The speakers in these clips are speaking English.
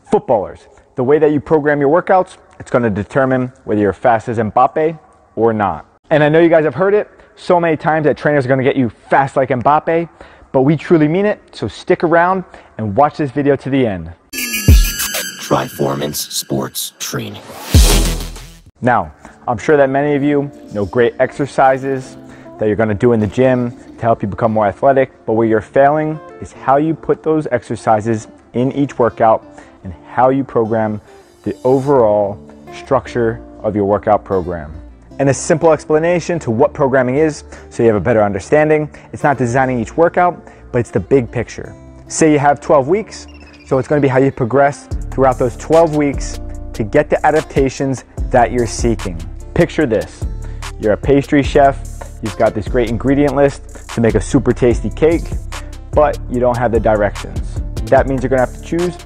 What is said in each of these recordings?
Footballers, the way that you program your workouts, it's going to determine whether you're fast as Mbappe or not. And I know you guys have heard it so many times that trainers are going to get you fast like Mbappe, but we truly mean it, so stick around and watch this video to the end. Triphasic Sports Training. Now, I'm sure that many of you know great exercises that you're going to do in the gym to help you become more athletic, but where you're failing is how you put those exercises in each workout and how you program the overall structure of your workout program. And a simple explanation to what programming is so you have a better understanding. It's not designing each workout, but it's the big picture. Say you have 12 weeks, so it's going to be how you progress throughout those 12 weeks to get the adaptations that you're seeking. Picture this. You're a pastry chef, you've got this great ingredient list to make a super tasty cake, but you don't have the directions. That means you're going to have to choose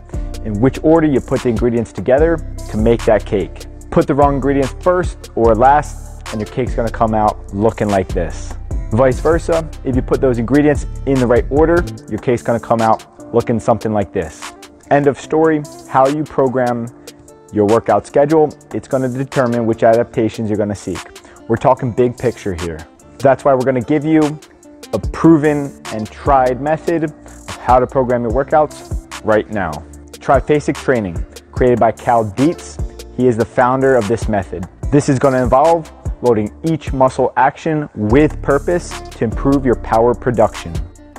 in which order you put the ingredients together to make that cake. Put the wrong ingredients first or last, and your cake's going to come out looking like this. Vice versa, if you put those ingredients in the right order, your cake's going to come out looking something like this. End of story. How you program your workout schedule, it's going to determine which adaptations you're going to seek. We're talking big picture here. That's why we're going to give you a proven and tried method of how to program your workouts right now. Triphasic Training, created by Cal Dietz. He is the founder of this method. This is going to involve loading each muscle action with purpose to improve your power production.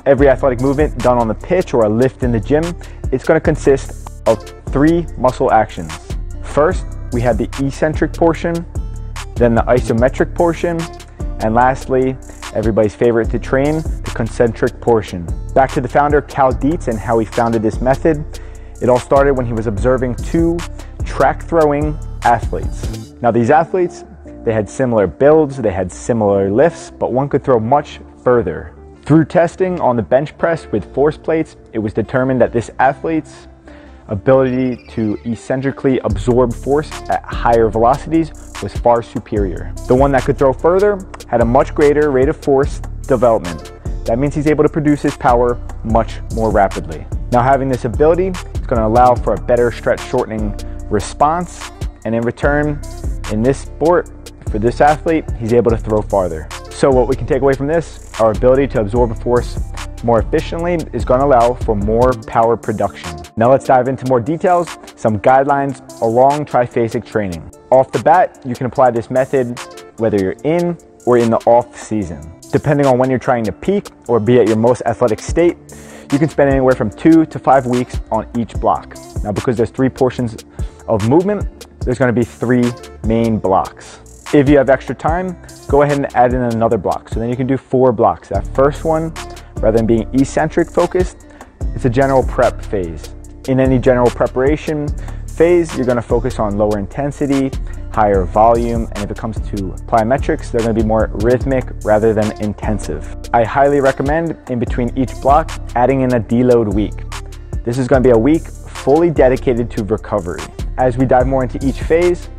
Every athletic movement done on the pitch or a lift in the gym, it's going to consist of 3 muscle actions. First, we have the eccentric portion, then the isometric portion, and lastly, everybody's favorite to train, the concentric portion. Back to the founder, Cal Dietz, and how he founded this method. It all started when he was observing 2 track throwing athletes. Now these athletes, they had similar builds, they had similar lifts, but one could throw much further. Through testing on the bench press with force plates, it was determined that this athlete's ability to eccentrically absorb force at higher velocities was far superior. The one that could throw further had a much greater rate of force development. That means he's able to produce his power much more rapidly. Now having this ability is going to allow for a better stretch shortening response, and in return, in this sport, for this athlete, he's able to throw farther. So what we can take away from this, our ability to absorb a force more efficiently is going to allow for more power production. Now let's dive into more details, some guidelines along triphasic training. Off the bat, you can apply this method whether you're in or in the off season. Depending on when you're trying to peak or be at your most athletic state, you can spend anywhere from 2 to 5 weeks on each block. Now because there's 3 portions of movement, there's going to be 3 main blocks. If you have extra time, go ahead and add in another block. So then you can do 4 blocks. That first one, rather than being eccentric focused, it's a general prep phase. In any general preparation phase, you're going to focus on lower intensity, higher volume, and if it comes to plyometrics, they're going to be more rhythmic rather than intensive. I highly recommend in between each block adding in a deload week. This is going to be a week fully dedicated to recovery. As we dive more into each phase,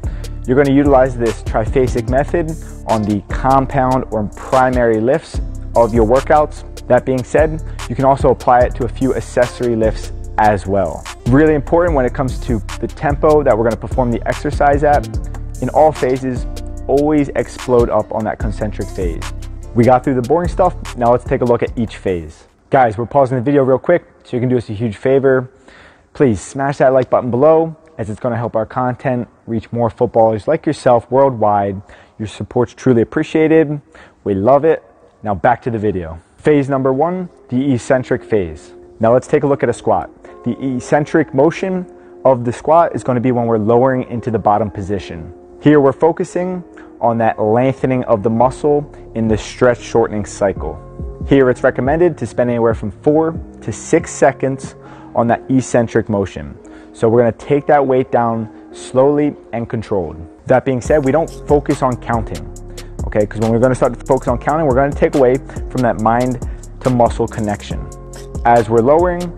you're going to utilize this triphasic method on the compound or primary lifts of your workouts. That being said, you can also apply it to a few accessory lifts as well. Really important when it comes to the tempo that we're going to perform the exercise at. In all phases, always explode up on that concentric phase. We got through the boring stuff, now let's take a look at each phase. Guys, we're pausing the video real quick so you can do us a huge favor. Please smash that like button below, as it's going to help our content reach more footballers like yourself worldwide. Your support's truly appreciated. We love it. Now back to the video. Phase number 1, the eccentric phase. Now let's take a look at a squat. The eccentric motion of the squat is going to be when we're lowering into the bottom position. Here we're focusing on that lengthening of the muscle in the stretch shortening cycle. Here it's recommended to spend anywhere from 4 to 6 seconds on that eccentric motion. So we're going to take that weight down slowly and controlled. That being said, we don't focus on counting, okay? Because when we're going to start to focus on counting, we're going to take away from that mind to muscle connection. As we're lowering,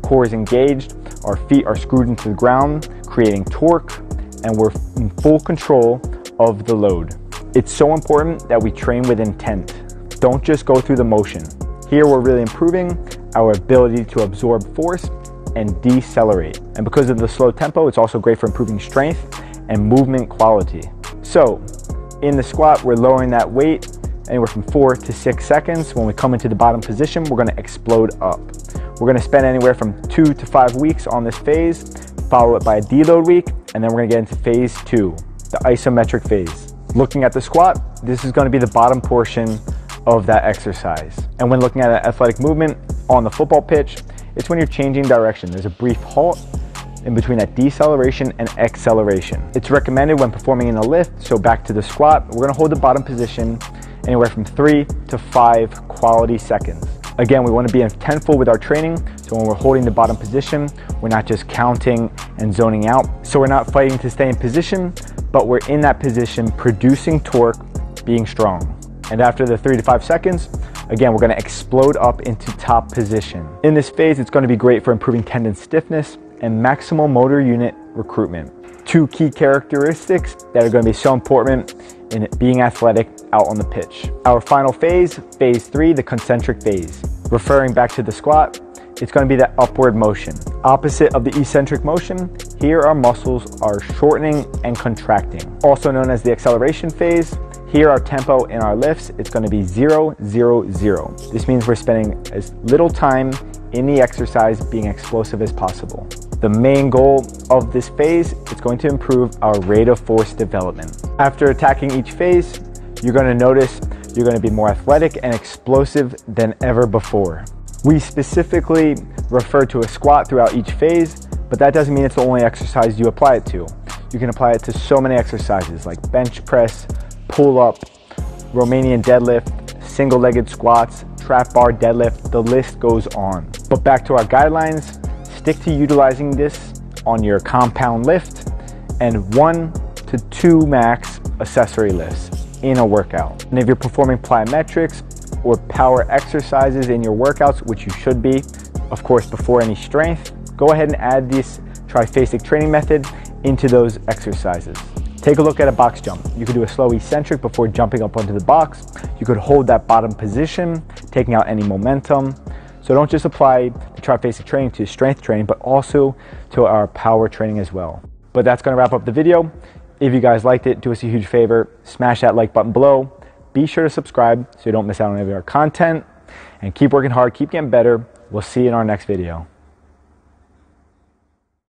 core is engaged, our feet are screwed into the ground, creating torque, and we're in full control of the load. It's so important that we train with intent. Don't just go through the motion. Here we're really improving our ability to absorb force and decelerate. And because of the slow tempo, it's also great for improving strength and movement quality. So in the squat, we're lowering that weight anywhere from 4 to 6 seconds. When we come into the bottom position, we're gonna explode up. We're gonna spend anywhere from 2 to 5 weeks on this phase, follow it by a deload week, and then we're gonna get into phase 2, the isometric phase. Looking at the squat, this is gonna be the bottom portion of that exercise. And when looking at an athletic movement on the football pitch, it's when you're changing direction. There's a brief halt in between that deceleration and acceleration. It's recommended when performing in a lift, so back to the squat, we're gonna hold the bottom position anywhere from 3 to 5 quality seconds. Again, we want to be intentful with our training, so when we're holding the bottom position, we're not just counting and zoning out. So we're not fighting to stay in position, but we're in that position producing torque, being strong. And after the 3 to 5 seconds, again, we're going to explode up into top position. In this phase, it's going to be great for improving tendon stiffness and maximal motor unit recruitment. Two key characteristics that are going to be so important in being athletic out on the pitch. Our final phase, phase 3, the concentric phase. Referring back to the squat, it's going to be that upward motion. Opposite of the eccentric motion, here our muscles are shortening and contracting. Also known as the acceleration phase, here our tempo in our lifts, it's going to be 0, 0, 0. This means we're spending as little time in the exercise being explosive as possible. The main goal of this phase is going to improve our rate of force development. After attacking each phase, you're going to notice you're going to be more athletic and explosive than ever before. We specifically refer to a squat throughout each phase, but that doesn't mean it's the only exercise you apply it to. You can apply it to so many exercises like bench press, pull up, Romanian deadlift, single-legged squats, trap bar deadlift, the list goes on. But back to our guidelines, stick to utilizing this on your compound lift and 1 to 2 max accessory lifts in a workout. And if you're performing plyometrics or power exercises in your workouts, which you should be, of course, before any strength, go ahead and add this triphasic training method into those exercises. Take a look at a box jump. You could do a slow eccentric before jumping up onto the box. You could hold that bottom position, taking out any momentum. So don't just apply the triphasic training to strength training, but also to our power training as well. But that's gonna wrap up the video. If you guys liked it, do us a huge favor, smash that like button below. Be sure to subscribe so you don't miss out on any of our content. And keep working hard, keep getting better. We'll see you in our next video.